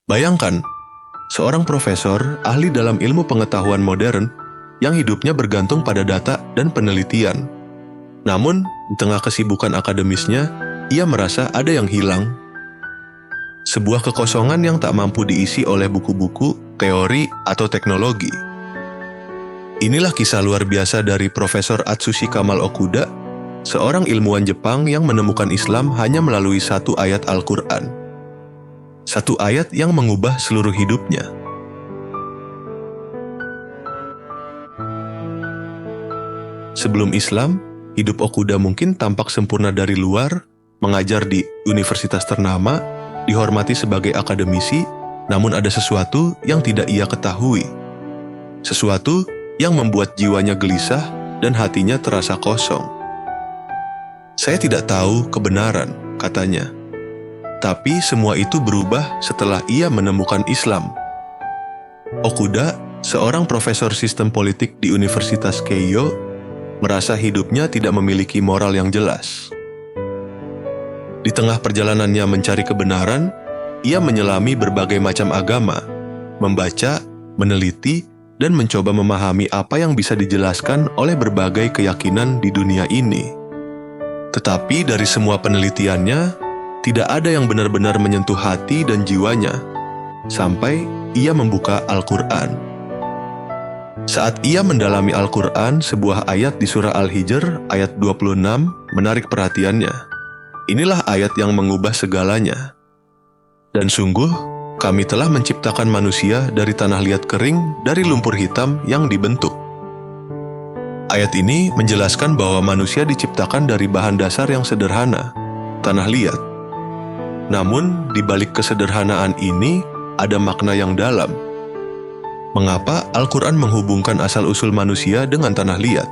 Bayangkan, seorang profesor ahli dalam ilmu pengetahuan modern yang hidupnya bergantung pada data dan penelitian. Namun, di tengah kesibukan akademisnya, ia merasa ada yang hilang. Sebuah kekosongan yang tak mampu diisi oleh buku-buku, teori, atau teknologi. Inilah kisah luar biasa dari Profesor Atsushi Kamal Okuda, seorang ilmuwan Jepang yang menemukan Islam hanya melalui satu ayat Al-Quran. Satu ayat yang mengubah seluruh hidupnya. Sebelum Islam, hidup Okuda mungkin tampak sempurna dari luar, mengajar di universitas ternama, dihormati sebagai akademisi, namun ada sesuatu yang tidak ia ketahui. Sesuatu yang membuat jiwanya gelisah dan hatinya terasa kosong. Saya tidak tahu kebenaran, katanya. Tapi semua itu berubah setelah ia menemukan Islam. Okuda, seorang profesor sistem politik di Universitas Keio, merasa hidupnya tidak memiliki moral yang jelas. Di tengah perjalanannya mencari kebenaran, ia menyelami berbagai macam agama, membaca, meneliti, dan mencoba memahami apa yang bisa dijelaskan oleh berbagai keyakinan di dunia ini. Tetapi dari semua penelitiannya, tidak ada yang benar-benar menyentuh hati dan jiwanya, sampai ia membuka Al-Quran. Saat ia mendalami Al-Quran, sebuah ayat di surah Al-Hijr ayat 26 menarik perhatiannya. Inilah ayat yang mengubah segalanya. Dan sungguh, kami telah menciptakan manusia dari tanah liat kering dari lumpur hitam yang dibentuk. Ayat ini menjelaskan bahwa manusia diciptakan dari bahan dasar yang sederhana, tanah liat. Namun, di balik kesederhanaan ini, ada makna yang dalam. Mengapa Al-Quran menghubungkan asal-usul manusia dengan tanah liat?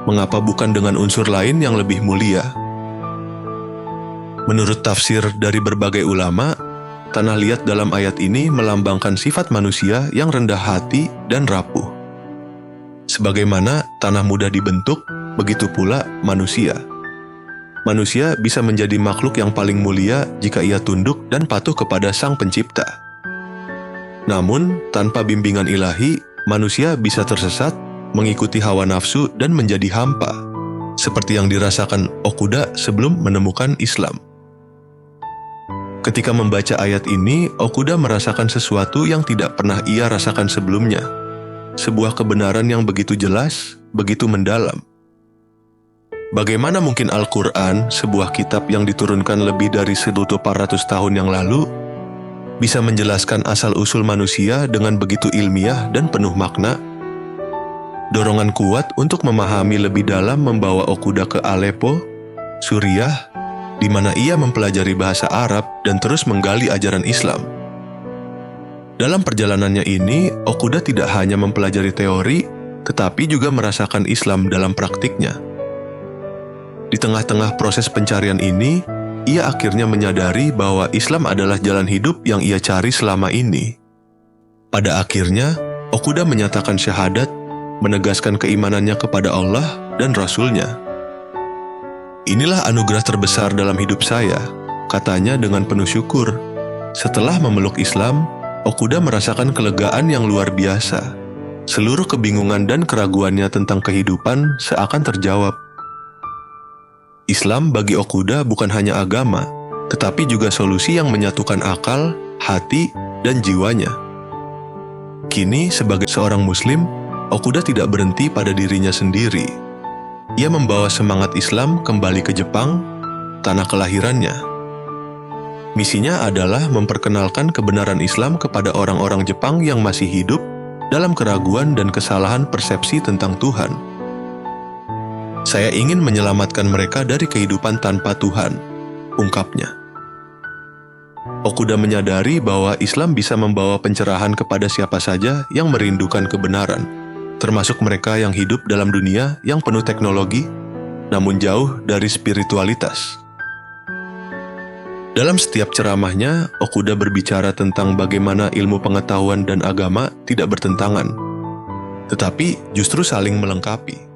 Mengapa bukan dengan unsur lain yang lebih mulia? Menurut tafsir dari berbagai ulama, tanah liat dalam ayat ini melambangkan sifat manusia yang rendah hati dan rapuh. Sebagaimana tanah mudah dibentuk, begitu pula manusia. Manusia bisa menjadi makhluk yang paling mulia jika ia tunduk dan patuh kepada Sang Pencipta. Namun, tanpa bimbingan ilahi, manusia bisa tersesat, mengikuti hawa nafsu dan menjadi hampa, seperti yang dirasakan Okuda sebelum menemukan Islam. Ketika membaca ayat ini, Okuda merasakan sesuatu yang tidak pernah ia rasakan sebelumnya. Sebuah kebenaran yang begitu jelas, begitu mendalam. Bagaimana mungkin Al-Quran, sebuah kitab yang diturunkan lebih dari 1400 tahun yang lalu, bisa menjelaskan asal-usul manusia dengan begitu ilmiah dan penuh makna? Dorongan kuat untuk memahami lebih dalam membawa Okuda ke Aleppo, Suriah, di mana ia mempelajari bahasa Arab dan terus menggali ajaran Islam. Dalam perjalanannya ini, Okuda tidak hanya mempelajari teori, tetapi juga merasakan Islam dalam praktiknya. Di tengah-tengah proses pencarian ini, ia akhirnya menyadari bahwa Islam adalah jalan hidup yang ia cari selama ini. Pada akhirnya, Okuda menyatakan syahadat, menegaskan keimanannya kepada Allah dan Rasul-Nya. Inilah anugerah terbesar dalam hidup saya, katanya dengan penuh syukur. Setelah memeluk Islam, Okuda merasakan kelegaan yang luar biasa. Seluruh kebingungan dan keraguannya tentang kehidupan seakan terjawab. Islam bagi Okuda bukan hanya agama, tetapi juga solusi yang menyatukan akal, hati, dan jiwanya. Kini, sebagai seorang Muslim, Okuda tidak berhenti pada dirinya sendiri. Ia membawa semangat Islam kembali ke Jepang, tanah kelahirannya. Misinya adalah memperkenalkan kebenaran Islam kepada orang-orang Jepang yang masih hidup dalam keraguan dan kesalahan persepsi tentang Tuhan. Saya ingin menyelamatkan mereka dari kehidupan tanpa Tuhan, ungkapnya. Okuda menyadari bahwa Islam bisa membawa pencerahan kepada siapa saja yang merindukan kebenaran, termasuk mereka yang hidup dalam dunia yang penuh teknologi, namun jauh dari spiritualitas. Dalam setiap ceramahnya, Okuda berbicara tentang bagaimana ilmu pengetahuan dan agama tidak bertentangan, tetapi justru saling melengkapi.